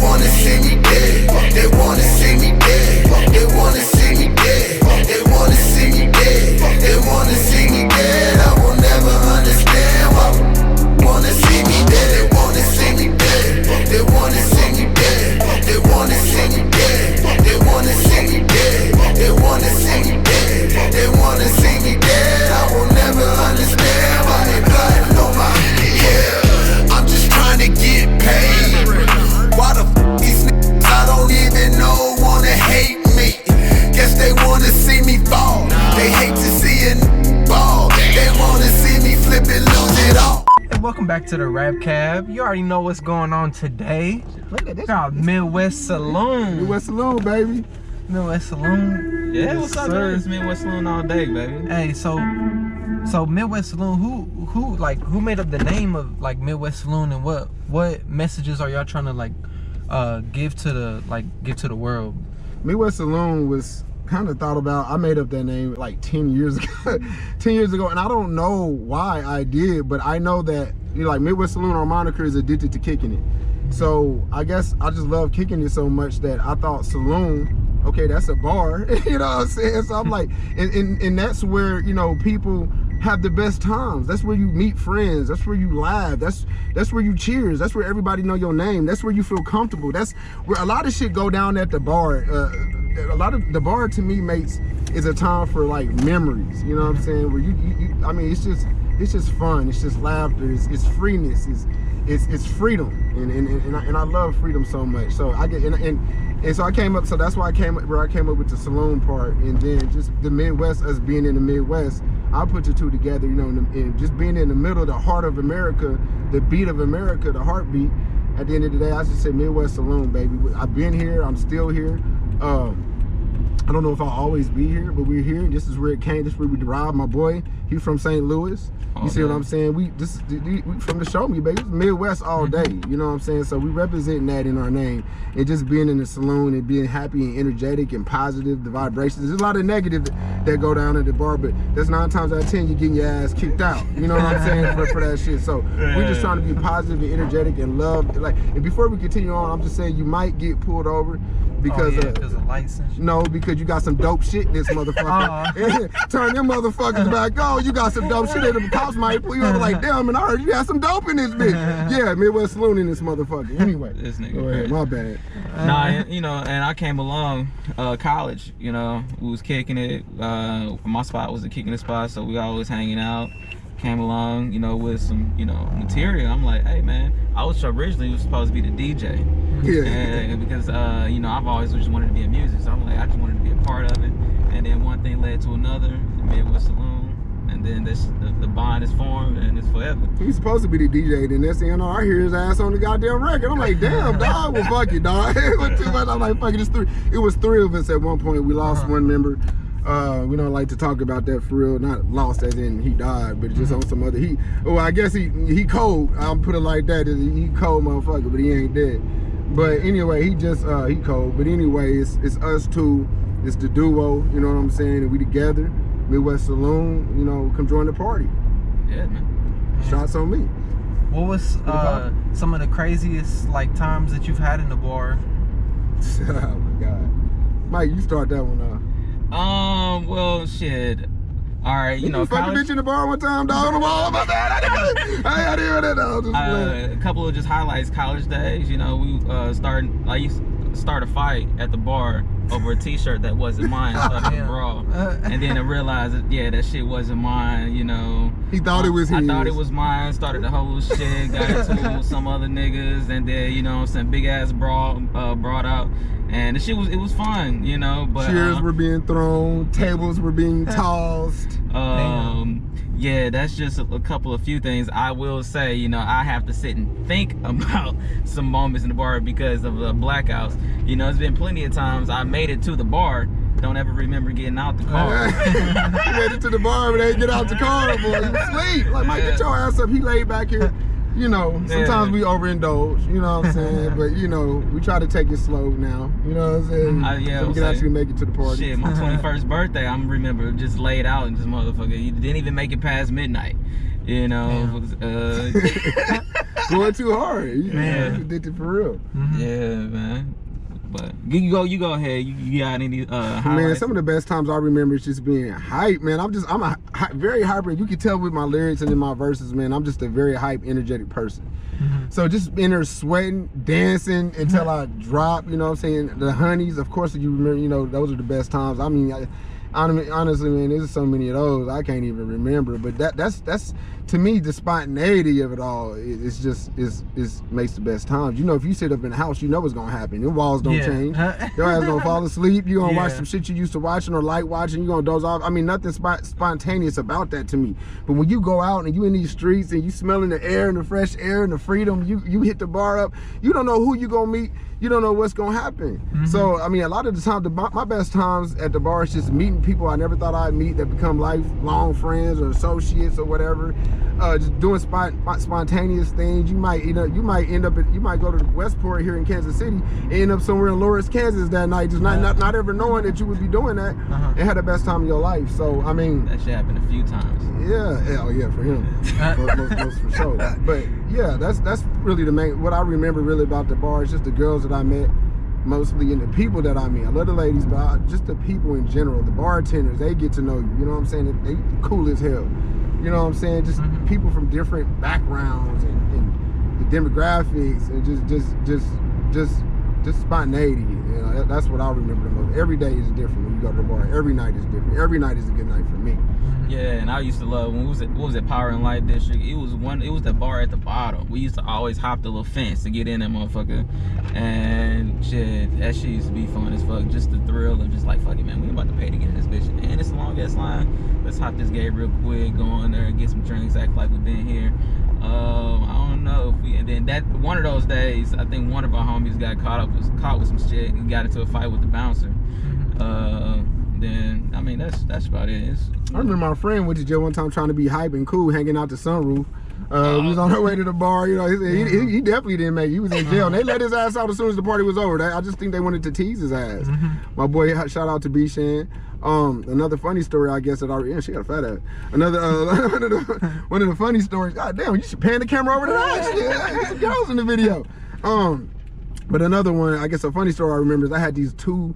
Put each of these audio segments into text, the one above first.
wanna see me dead. They wanna see me dead. They wanna see me dead. They wanna see me dead. They wanna see me dead. I will never understand why wanna see me dead. They wanna see me dead. They wanna see me dead. They wanna see me dead. They wanna see me dead. They wanna see me dead. They wanna see me dead. I will never understand why they plotting on my yeah. I'm just trying to get paid. Why the f these niggas I don't even know wanna hate me? Guess they wanna see me fall. They hate to see a ball. They wanna see me flip and lose it all. And welcome back to the Rap Cab. You already know what's going on today. Look at this. Got MidwestSaloon. MidwestSaloon, baby. MidwestSaloon. Yeah, Yes, what's up, sir. man? It's MidwestSaloon all day, baby. Hey, so MidwestSaloon, who made up the name of like MidwestSaloon, and what messages are y'all trying to give to the world? MidwestSaloon was kind of thought about. I made up that name like 10 years ago. 10 years ago, and I don't know why I did, but I know that like MidwestSaloon, our moniker is addicted to kicking it. So I guess I just love kicking it so much that I thought saloon, okay, that's a bar. You know what I'm saying? So I'm like, and that's where, you know, people have the best times. That's where you meet friends. That's where you laugh. That's where you cheers. That's where everybody know your name. That's where you feel comfortable. That's where a lot of shit go down at the bar. A lot of the bar to me is a time for like memories. You know what I'm saying? Where you I mean, it's just fun. It's just laughter. It's freeness. It's freedom, and I love freedom so much. So I get and so I came up. So that's why I came up with the saloon part, and then just the Midwest, us being in the Midwest, I put the two together. You know, and just being in the middle, the heart of America, the beat of America, the heartbeat. At the end of the day, I just said MidwestSaloon, baby. I've been here. I'm still here. I don't know if I'll always be here, but we're here. This is where it came. This is where we derived. My boy, he's from St. Louis. You see what I'm saying? We from the show me, baby. It's Midwest all day. You know what I'm saying? So we representing that in our name. And just being in the saloon and being happy and energetic and positive, the vibrations. There's a lot of negative that go down at the bar, but that's 9 times out of 10 you getting your ass kicked out. You know what I'm saying? for that shit. So we're just trying to be positive and energetic and love. Like, and before we continue on, I'm just saying you might get pulled over because of lights and shit. No, because you got some dope shit in this motherfucker. Turn them motherfuckers back on. You got some dope shit in the cops might pull you over like, damn, and I heard you had some dope in this bitch. Yeah, MidwestSaloon in this motherfucker. Anyway, This nigga go ahead, my bad. Nah, you know, and I came along college, you know, we was kicking it. My spot was a kicking it spot, so we always hanging out. Came along, you know, with some, you know, material. I'm like, hey man, I was originally supposed to be the DJ. Yeah. And because you know, I've always just wanted to be in music, so I'm like, I just wanted to be a part of it. And then one thing led to another, MidwestSaloon, and then the bond is formed and it's forever. He's supposed to be the DJ, then next thing you know, I hear his ass on the goddamn record. I'm like, damn, dog, well fuck it, dog. It was too much. I'm like, fuck it, it was 3 of us at one point. We lost one member. We don't like to talk about that for real. Not lost as in he died, but just on some other. I guess he cold. I'll put it like that. He cold motherfucker, but he ain't dead. But anyway, he cold. But anyway, it's us two. It's the duo. You know what I'm saying? And we together. MidwestSaloon. You know, come join the party. Yeah, man. Shots on me. What was some of the craziest like times that you've had in the bar? Oh my God, Mike, you start that one off. Well, shit. All right, you know, fuck a bitch in the bar one time, dog. On the wall, my bad. I didn't hear that, dog. A couple of just highlights, college days. You know, I used to start a fight at the bar over a T-shirt that wasn't mine. Started a brawl, and then I realized that that shit wasn't mine. You know, he thought it was his. I thought it was mine. Started the whole shit. Got into some other niggas, and then you know, some big ass brawl brought out. And the shit it was fun, you know. But chairs were being thrown, tables were being tossed. Yeah, that's just a couple of few things. I will say, you know, I have to sit and think about some moments in the bar because of the blackouts. You know, there's been plenty of times I made it to the bar, don't ever remember getting out the car. Made it to the bar, but they didn't get out the car, boy. You sleep. Like, Mike, get your ass up. He laid back here. You know, sometimes we overindulge, you know what I'm saying? But, you know, we try to take it slow now, you know what I'm saying? So we can actually make it to the party. Shit, my 21st birthday, I remember just laid out and this motherfucker, he didn't even make it past midnight. You know, going too hard. Man. You addicted for real. yeah, man. But you go ahead. You got any Man, highlights? some of the best times I remember is just being hype, man. I'm very hyper. You can tell with my lyrics and in my verses, man. I'm just a very hype, energetic person. So just in there sweating, dancing until I drop. You know what I'm saying? The honeys, of course, you remember. You know, those are the best times. I mean, honestly, man, there's so many of those I can't even remember. But that's to me, the spontaneity of it all. It's just makes the best times. You know, if you sit up in the house, you know what's gonna happen. Your walls don't change. Your ass gonna fall asleep. You gonna watch some shit you used to watching or like watching. You gonna doze off. I mean, nothing spontaneous about that to me. But when you go out and you in these streets and you smelling the air and the fresh air and the freedom, you hit the bar up. You don't know who you gonna meet. You don't know what's gonna happen. So I mean, a lot of the time, my best times at the bar is just meeting people I never thought I'd meet that become lifelong friends or associates or whatever. Just doing spontaneous things. You might end up you might go to Westport here in Kansas City and end up somewhere in Lawrence, Kansas that night, just not ever knowing that you would be doing that and had the best time of your life. So I mean, that shit happened a few times. Yeah, oh yeah, for him, most for sure. But yeah, that's really the main. What I remember really about the bar is just the girls that I met, mostly, and the people that I meet. I love the ladies, but just the people in general. The bartenders, they get to know you. You know what I'm saying? They cool as hell. You know what I'm saying? Just people from different backgrounds and the demographics and just spontaneity. You know, that's what I remember the most. Every day is different when you go to the bar. Every night is different. Every night is a good night for me. Yeah, and I used to love when what was it, Power and Light District? It was the bar at the bottom. We used to always hop the little fence to get in that motherfucker. And shit, that shit used to be fun as fuck. Just the thrill of just like, fuck it, man, we about to pay to get in this bitch. And it's a long ass line. Let's hop this gate real quick, go in there, get some drinks, act like we've been here. I don't know if we, and then that one of those days, I think one of our homies got caught with some shit and got into a fight with the bouncer. Then I mean that's about it. I remember my friend went to jail one time trying to be hype and cool, hanging out the sunroof. We was on our way to the bar. You know, he definitely didn't make it. He was in jail. And they let his ass out as soon as the party was over. I just think they wanted to tease his ass. My boy, shout out to B Shan. Another funny story, I guess, she got a fat ass. Another one of the funny stories. God damn, you should pan the camera over to that shit. There's some girls in the video. But another one, I guess a funny story I remember is I had these two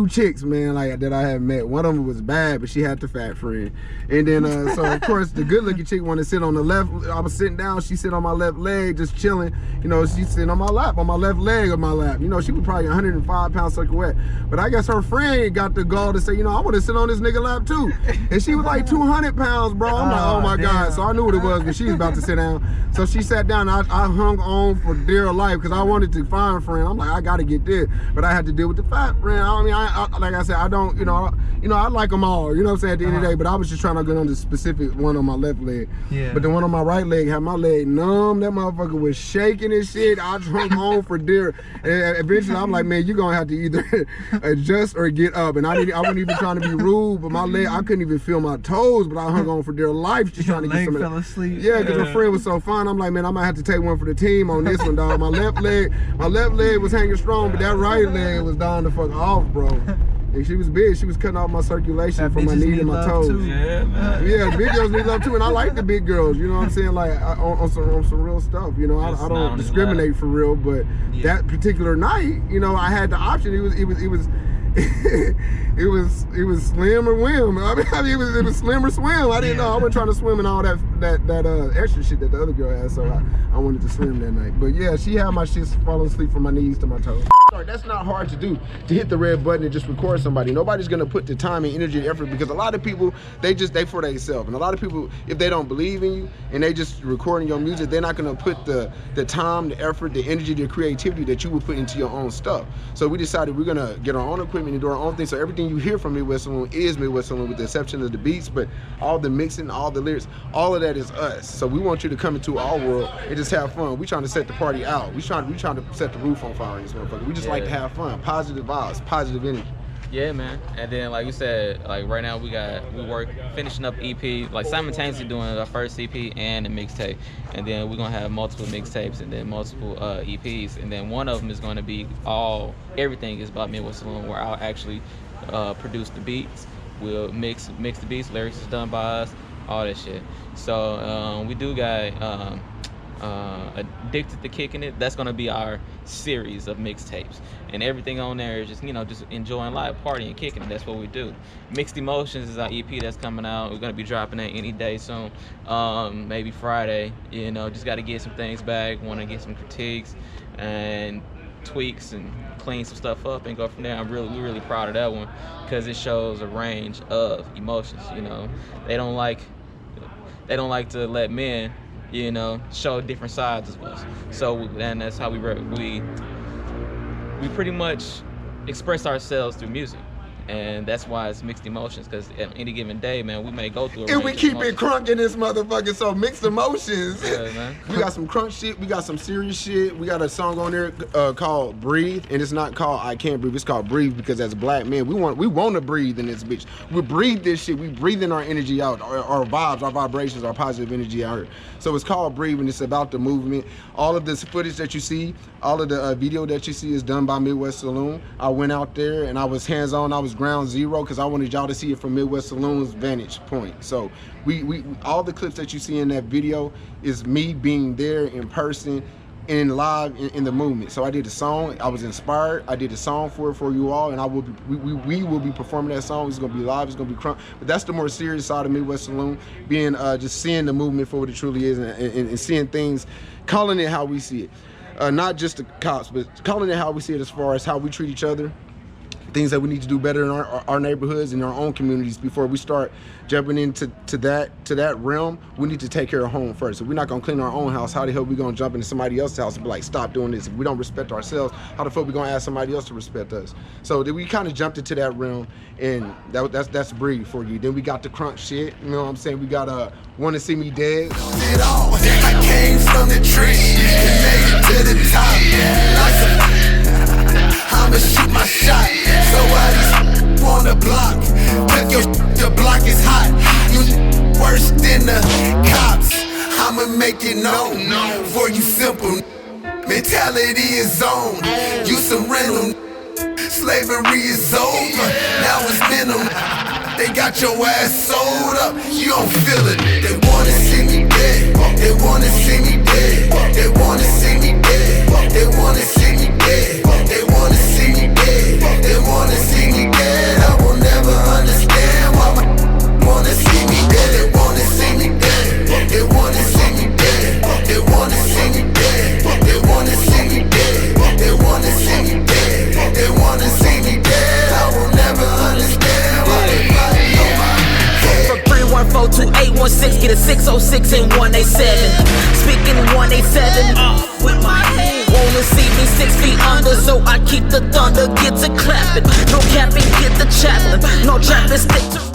chicks, man, like that I had met. One of them was bad, but she had the fat friend. And then, so of course, the good-looking chick wanted to sit on the left. I was sitting down, she sit on my left leg, just chilling. You know, she's sitting on my lap, on my left leg of my lap. You know, she was probably 105 pounds soaking wet. But I guess her friend got the gall to say, you know, I want to sit on this nigga lap too. And she was like 200 pounds, bro. I'm like, oh my God. So I knew what it was, but she was about to sit down. So she sat down. I hung on for dear life because I wanted to find a friend. I'm like, I got to get this. But I had to deal with the fat friend. I mean, like I said, I don't, I like them all, you know what I'm saying, at the end of the day, but I was just trying to get on the specific one on my left leg. Yeah. But the one on my right leg had my leg numb. That motherfucker was shaking and shit. I hung on for dear. And eventually, I'm like, man, you're going to have to either adjust or get up. And I wasn't even trying to be rude, but my leg, I couldn't even feel my toes, but I hung on for dear life just trying to get some of that. Fell asleep. Yeah, because my friend was so fine. I'm like, man, I might have to take one for the team on this one, dog. My left leg was hanging strong, but that right leg was down the fuck off, bro. And she was big. She was cutting off my circulation from my knee to my toes. Yeah, man. Yeah, big girls need love too, and I like the big girls. You know what I'm saying? Like on some real stuff. You know, I don't discriminate for real, but that particular night, you know, I had the option. It was slim or whim. I mean, it was slim or swim. I didn't know. I wasn't trying to swim in all that extra shit that the other girl had, so I wanted to swim that night. But yeah, she had my shit falling asleep from my knees to my toes. Sorry, that's not hard to do, to hit the red button and just record somebody. Nobody's gonna put the time and energy and effort, because a lot of people, they for themselves. And a lot of people, if they don't believe in you and they just recording your music, they're not gonna put the time, the effort, the energy, the creativity that you would put into your own stuff. So we decided we're gonna get our own equipment and do our own thing. So everything you hear from MidwestSaloon is MidwestSaloon, with the exception of the beats, but all the mixing, all the lyrics, all of that is us. So we want you to come into our world and just have fun. We trying to set the party out. We trying to set the roof on fire in this motherfucker. We just like to have fun, positive vibes, positive energy. Yeah, man. And then, like you said, like right now we work finishing up EP, like simultaneously doing our first EP and a mixtape, and then we're gonna have multiple mixtapes and then multiple EPs, and then one of them is going to be everything is about MidwestSaloon, where I'll actually produce the beats. We'll mix the beats. Lyrics is done by us. all that shit. So we do got Addicted to Kicking It. That's gonna be our series of mixtapes, and everything on there is just, you know, just enjoying live, partying, kicking it. That's what we do. Mixed Emotions is our EP that's coming out. We're gonna be dropping that any day soon, maybe Friday. You know, just got to get some things back. Want to get some critiques and tweaks and clean some stuff up and go from there. We're really proud of that one because it shows a range of emotions. You know, they don't like to let men, you know, show different sides of us. So, and that's how we pretty much express ourselves through music. And that's why it's Mixed Emotions, because at any given day, man, we may go through a and we keep emotions. it crunk in this motherfucker, so Mixed Emotions. Yeah, man. We got some crunk shit, we got some serious shit. We got a song on there called Breathe, and it's not called I Can't Breathe, it's called Breathe, because as black men, we want to breathe in this bitch. We breathe this shit, we breathing our energy out, our vibes, our vibrations, our positive energy out here. So it's called Breathe, and it's about the movement. All of this footage that you see, all of the video that you see is done by MidwestSaloon. I went out there and I was hands-on, I was ground zero, because I wanted y'all to see it from MidwestSaloon's vantage point. So we all the clips that you see in that video is me being there in person and live in the movement. So I did a song, I was inspired, I did a song for you all, and we will be performing that song. It's gonna be live, it's gonna be crunk. But that's the more serious side of MidwestSaloon, being just seeing the movement for what it truly is, and seeing things, calling it how we see it. Not just the cops, but calling it how we see it as far as how we treat each other, things that we need to do better in our neighborhoods and our own communities. Before we start jumping into that realm, we need to take care of home first. If we're not gonna clean our own house, how the hell we gonna jump into somebody else's house and be like, stop doing this? If we don't respect ourselves, how the fuck we gonna ask somebody else to respect us? So then we kind of jumped into that realm, and that's Breathe for you. Then we got the crunk shit, you know what I'm saying? We got Wanna See Me Dead. It all. I came from the tree and made it to the top. I'ma shoot my shot. So why these on the block? Look, your block is hot. You worse than the cops. I'ma make it known for you simple. Mentality is on. You some rental. Slavery is over. Now it's minimum. They got your ass sold up. You don't feel it. They wanna see me dead. They wanna see me dead. They wanna see me dead. They wanna see me dead. They wanna see me dead. They wanna see me dead. I will never understand why wanna see me dead. They wanna see me dead. They wanna see me dead. They wanna see me dead. They wanna see me dead. They wanna see me dead. They wanna see me dead. I will never understand why they fighting on my head. From 314-2816, get a 606 and 187. Speaking 187 with my head. Wanna see me 6 feet under, so I keep the thunder, get to clapping. No capping, get the chaplain. No trapping, stick to